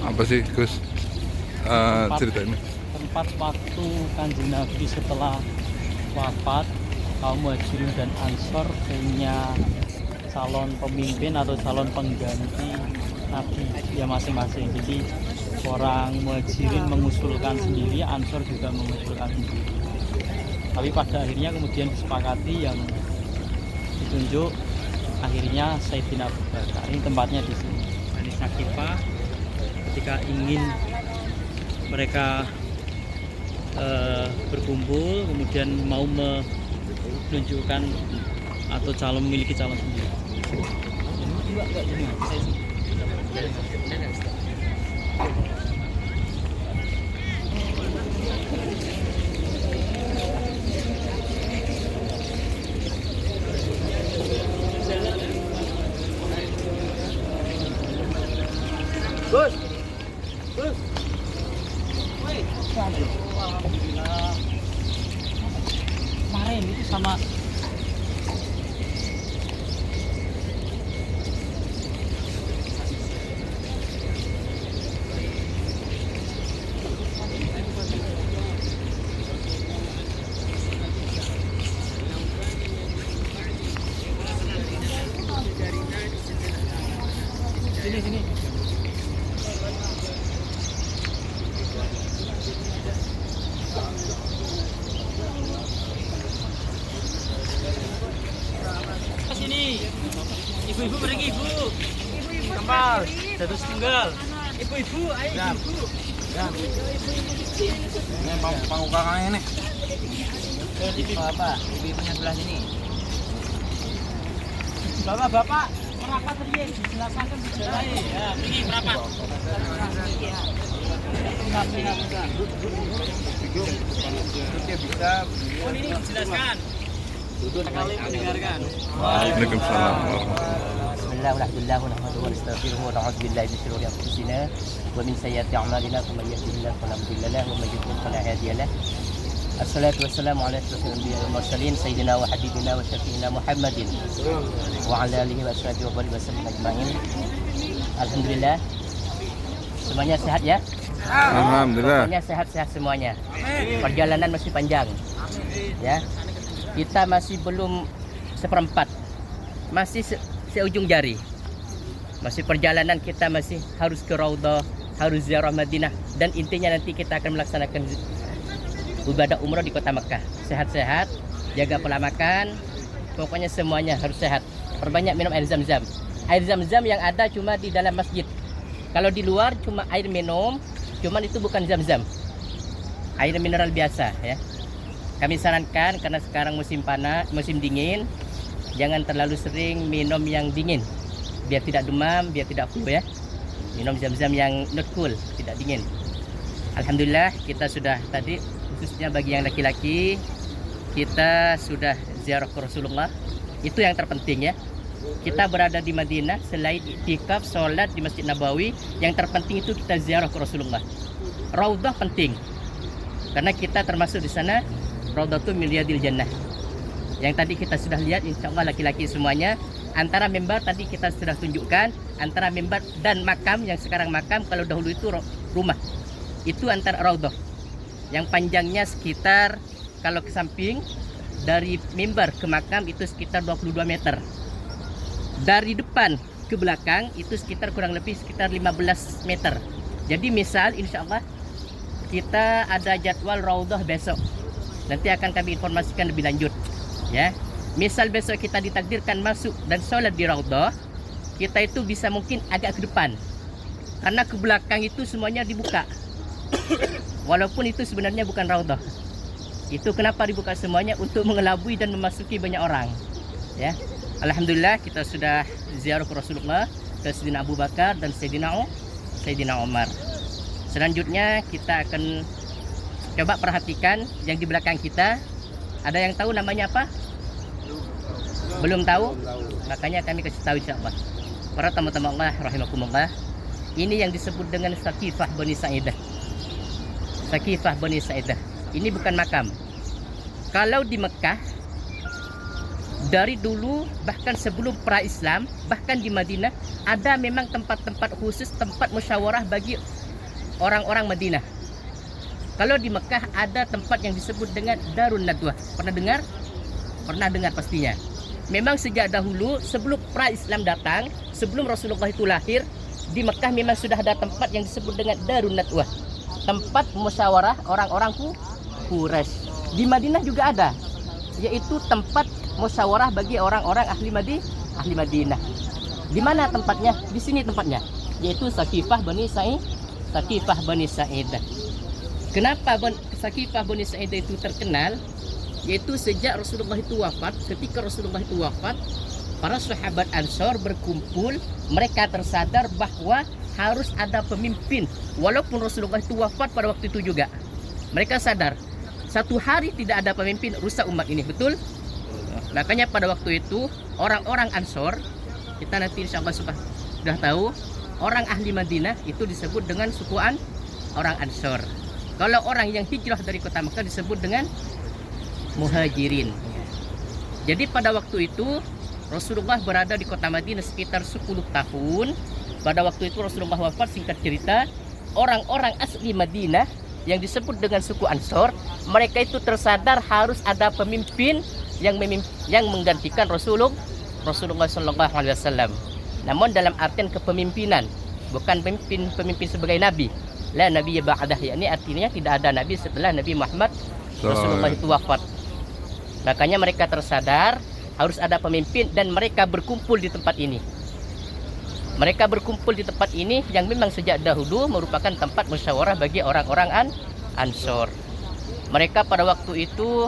Apa sih Gus Tempat, ceritanya? tempat waktu Kanjeng Nabi setelah wafat, kaum Muhajirin dan Ansor punya calon pemimpin atau calon pengganti Nabi ya masing-masing. Jadi orang Muhajirin mengusulkan sendiri, Ansor juga mengusulkan sendiri. Tapi pada akhirnya kemudian disepakati yang ditunjuk akhirnya Sayyidina Abu Bakar. Ini tempatnya di sini. Bani Sakifah ketika ingin mereka berkumpul kemudian mau menunjukkan atau calon memiliki calon sendiri. Gus, Gus. Alhamdulillah. Kemarin itu sama sini. Sini. Ibu-ibu pergi, Ibu. Kembal, satu tunggal. Ibu-ibu, ayo ibu. Ya. Ini panggung kakaknya ini. Bapak, ibu-ibunya sebelah sini. Bapak, merapat tadi dijelaskan sejarah. Ya, pergi merapat. Bisa. Oh, ini dijelaskan. Kali mendengarkan. Waalaikumsalam. Bismillah wa nastaghfiruhu wa na'udzu billahi min shururi anfusina wa min sayyiati a'malina may yahdihillahu fala mudilla lahu wa may yudlil fala hadiya lahu. Assalatu wassalamu ala asyrafil anbiya'i wal mursalin sayyidina wa habibina wa syafi'ina Muhammadin wa ala alihi wa ashabihi wa baraka wasallam ajma'in. Alhamdulillah. Semuanya sehat ya? Alhamdulillah. Semuanya sehat-sehat semuanya. Perjalanan masih panjang. Ya. Kita masih belum seperempat. Masih seujung jari. Masih perjalanan kita masih harus ke Raudhah, harus ziarah Madinah dan intinya nanti kita akan melaksanakan ibadah umrah di kota Mekah. Sehat-sehat, jaga pola makan, pokoknya semuanya harus sehat. Perbanyak minum air zam-zam. Air zam-zam yang ada cuma di dalam masjid. Kalau di luar cuma air minum, cuman itu bukan zam-zam. Air mineral biasa ya. Kami sarankan karena sekarang musim panas, musim dingin, jangan terlalu sering minum yang dingin. Biar tidak demam, biar tidak flu ya. Minum zam-zam yang not cool, tidak dingin. Alhamdulillah kita sudah tadi, khususnya bagi yang laki-laki, kita sudah ziarah ke Rasulullah. Itu yang terpenting ya. Kita berada di Madinah, selain iktikaf, sholat di Masjid Nabawi, yang terpenting itu kita ziarah ke Rasulullah. Raudhah penting, karena kita termasuk di sana. Raudhatu min riyadil jannah. Yang tadi kita sudah lihat, insya Allah laki-laki semuanya. Antara mimbar tadi kita sudah tunjukkan, antara mimbar dan makam, yang sekarang makam, kalau dahulu itu rumah. Itu antara Raudhah. Yang panjangnya sekitar, kalau ke samping, dari mimbar ke makam itu sekitar 22 meter. Dari depan ke belakang itu sekitar kurang lebih sekitar 15 meter. Jadi misal insya Allah kita ada jadwal Raudhah besok. Nanti akan kami informasikan lebih lanjut ya. Misal besok kita ditakdirkan masuk dan sholat di Raudhah, kita itu bisa mungkin agak ke depan, karena ke belakang itu semuanya dibuka. Walaupun itu sebenarnya bukan Raudhah. Itu kenapa dibuka semuanya? Untuk mengelabui dan memasuki banyak orang ya. Alhamdulillah kita sudah ziarah ke Rasulullah, ke Sayyidina Abu Bakar dan Sayyidina Umar. Selanjutnya kita akan coba perhatikan yang di belakang kita. Ada yang tahu namanya apa? Belum tahu? Makanya kami kasih tahu insyaallah. Para tamu-tamu Allah rahimakumullah. Ini yang disebut dengan Sakifah Bani Sa'idah. Sakifah Bani Sa'idah. Ini bukan makam. Kalau di Mekah dari dulu, bahkan sebelum pra-Islam, bahkan di Madinah ada memang tempat-tempat khusus, tempat musyawarah bagi orang-orang Madinah. Kalau di Mekah ada tempat yang disebut dengan Darun Nadwah. Pernah dengar? Pernah dengar pastinya. Memang sejak dahulu sebelum pra-Islam datang, sebelum Rasulullah itu lahir, di Mekah memang sudah ada tempat yang disebut dengan Darun Nadwah. Tempat musyawarah orang-orang Quraisy. Di Madinah juga ada, yaitu tempat musyawarah bagi orang-orang ahli Madinah. Di mana tempatnya? Di sini tempatnya, yaitu Saqifah Bani Sa'id. Saqifah Bani Sa'idah. Kenapa Saqifah Bani Sa'idah itu terkenal? Yaitu sejak Rasulullah itu wafat, ketika Rasulullah itu wafat, para sahabat Ansor berkumpul, mereka tersadar bahwa harus ada pemimpin. Walaupun Rasulullah itu wafat pada waktu itu juga. Mereka sadar, satu hari tidak ada pemimpin, rusak umat ini, betul? Makanya pada waktu itu, orang-orang Ansor, kita nanti insya Allah sudah tahu, orang ahli Madinah itu disebut dengan sukuan orang Ansor. Kalau orang yang hijrah dari kota Mekah disebut dengan Muhajirin. Jadi pada waktu itu Rasulullah berada di kota Madinah sekitar 10 tahun. Pada waktu itu Rasulullah wafat, singkat cerita, orang-orang asli Madinah yang disebut dengan suku Ansor, mereka itu tersadar harus ada pemimpin yang menggantikan Rasulullah SAW. Namun dalam artian kepemimpinan, bukan pemimpin sebagai nabi. La nabiyya ba'dah, yakni artinya tidak ada nabi setelah Nabi Muhammad Rasulullah itu wafat. Makanya mereka tersadar harus ada pemimpin dan mereka berkumpul di tempat ini. Mereka berkumpul di tempat ini yang memang sejak dahulu merupakan tempat musyawarah bagi orang-orang Ansor. Mereka pada waktu itu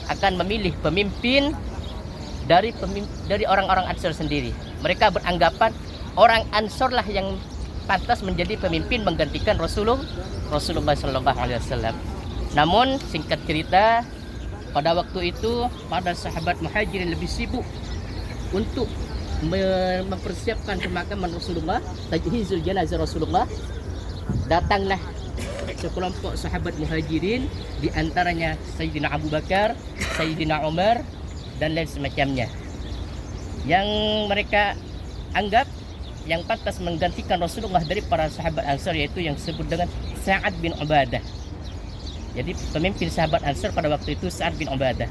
akan memilih pemimpin dari orang-orang Ansor sendiri. Mereka beranggapan orang Ansor lah yang pantas menjadi pemimpin menggantikan Rasulullah SAW. Namun singkat cerita, pada waktu itu para sahabat Muhajirin lebih sibuk untuk mempersiapkan pemakaman Rasulullah, tajhizul jenazah Rasulullah. Datanglah sekelompok sahabat Muhajirin, di antaranya Sayyidina Abu Bakar, Sayyidina Umar, dan lain semacamnya, yang mereka anggap yang pantas menggantikan Rasulullah dari para sahabat Ansar, yaitu yang disebut dengan Sa'ad bin Ubadah. Jadi pemimpin sahabat Ansar pada waktu itu Sa'ad bin Ubadah.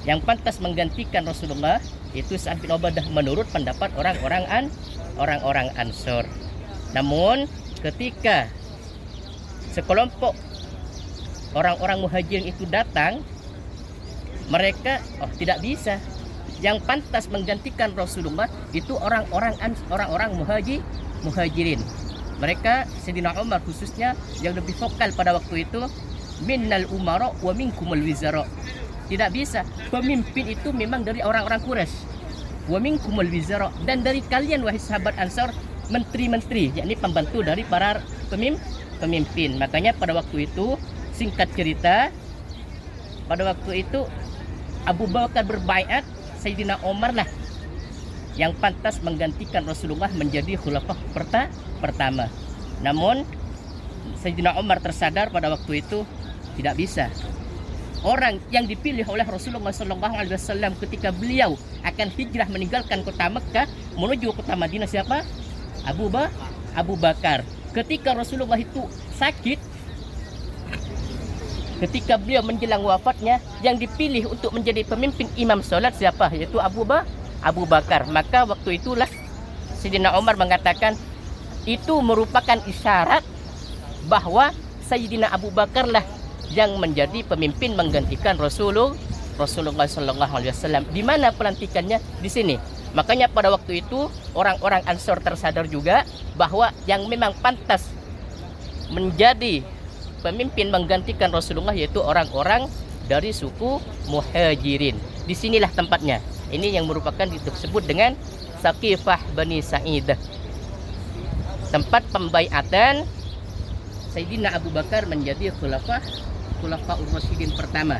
Yang pantas menggantikan Rasulullah itu Sa'ad bin Ubadah menurut pendapat orang-orang Ansar. Namun ketika sekelompok orang-orang Muhajirin itu datang, mereka tidak bisa. Yang pantas menggantikan Rasulullah itu orang-orang Muhajirin. Mereka Sayyidina Umar khususnya yang lebih vokal pada waktu itu, minnal umara wa minkumul wizara. Tidak bisa. Pemimpin itu memang dari orang-orang Quraisy. Wa minkumul wizara, dan dari kalian wahai sahabat Ansar menteri-menteri, yakni pembantu dari para pemimpin. Makanya pada waktu itu, singkat cerita, pada waktu itu Abu Bakar berbaiat, Sayyidina Umar lah yang pantas menggantikan Rasulullah menjadi khulafah pertama. Namun Sayyidina Umar tersadar pada waktu itu tidak bisa. Orang yang dipilih oleh Rasulullah SAW ketika beliau akan hijrah meninggalkan kota Mekah menuju kota Madinah siapa? Abu Bakar. Ketika Rasulullah itu sakit, ketika beliau menjelang wafatnya, yang dipilih untuk menjadi pemimpin imam sholat siapa? Yaitu Abu Bakar. Maka waktu itulah Sayyidina Umar mengatakan itu merupakan isyarat bahwa Sayyidina Abu Bakar lah yang menjadi pemimpin menggantikan Rasulullah SAW. Di mana pelantikannya? Di sini. Makanya pada waktu itu orang-orang Ansor tersadar juga bahwa yang memang pantas menjadi pemimpin menggantikan Rasulullah yaitu orang-orang dari suku Muhajirin. Disinilah tempatnya. Ini yang merupakan disebut dengan Saqifah Bani Sa'idah. Tempat pembaiatan Sayyidina Abu Bakar menjadi Khulafa Ar-Rasyidin pertama.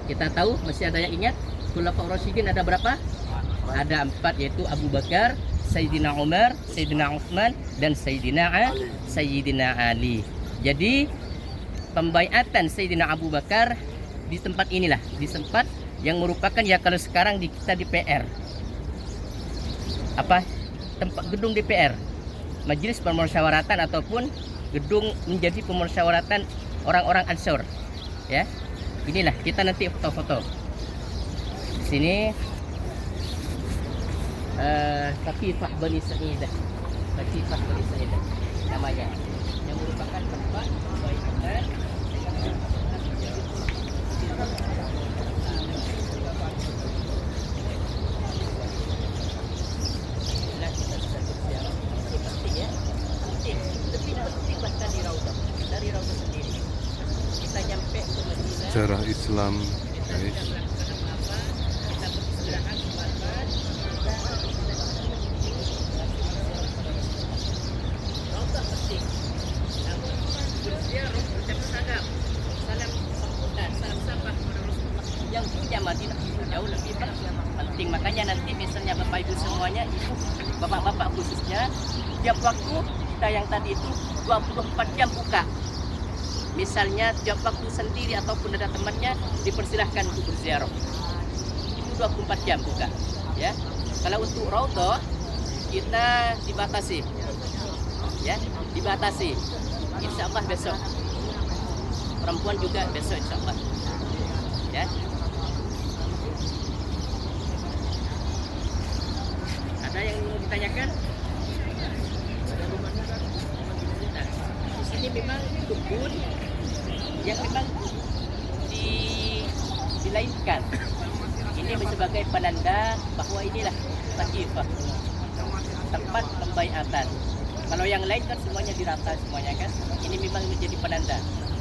Kita tahu, masih ada yang ingat Khulafa Ar-Rasyidin ada berapa? Ada 4, yaitu Abu Bakar, Sayyidina Umar, Sayyidina Utsman, dan Sayyidina Ali. Jadi pembaiatan Sayyidina Abu Bakar di tempat inilah, di tempat yang merupakan ya kalau sekarang kita di PR. Tempat gedung DPR, Majelis Permusyawaratan ataupun gedung menjadi pemusyawaratan orang-orang Ansor. Ya, inilah kita nanti foto-foto di sini. Saqifah Bani Sa'idah, Saqifah Bani Sa'idah namanya, yang merupakan tempat kebaikan. Nah, kita sudah berziarah. Ini penting ya, penting, lebih penting bahkan dari Raudhah sendiri. Kita nyampe ke Madinah. Sejarah Islam, guys. Kita beristirahat makan. Raudhah penting. Namun berziarah ucap salam sambutan, salam sapa kepada Rasulullah yang punya Madinah itu jauh lebih penting. Makanya nanti misalnya Bapak Ibu semuanya, Ibu, Bapak-bapak khususnya, tiap waktu kita yang tadi itu 24 jam buka. Misalnya tiap waktu sendiri ataupun ada temannya, dipersilahkan untuk berziarah. Itu 24 jam buka, ya. Kalau untuk Raudhah kita dibatasi, ya, dibatasi. Insya Allah besok. Perempuan juga besok insya Allah, ya. Ada yang mau ditanyakan? Nah, di sini memang kebun yang memang dilainkan. Ini sebagai penanda bahwa inilah Saqifah, tempat pembaiatan. Kalau yang lain kan semuanya dirata semuanya kan. Ini memang menjadi penanda.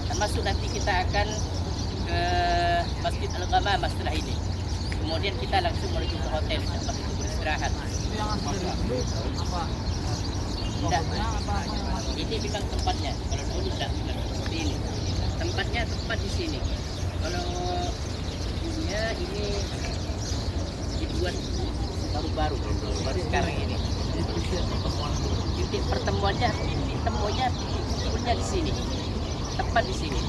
Termasuk nanti kita akan ke Masjid Al-Ghamamah setelah ini. Kemudian kita langsung menuju ke hotel untuk beristirahat. Tidak. Ini memang tempatnya. Kalau dulu tidak seperti ini. Tempatnya tempat di sini. Kalau dunia ini dibuat baru sekarang ini. Titik pertemuannya, titik temunya di sini. Tepat di sini.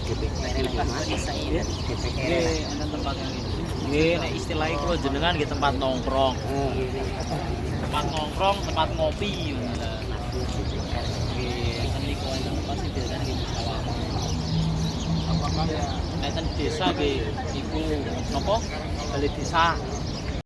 Saqifah Bani Sa'idah. Nggih, ana tempat yang ini. Nggih, nek istilahnya kalau jenengan nggih tempat nongkrong. Tempat nongkrong, tempat ngopi ngono lah. Nggih, kan niku wonten tempat sing biasane nggih musyawarah. Apakah nek desa nggih iku napa? Balai desa.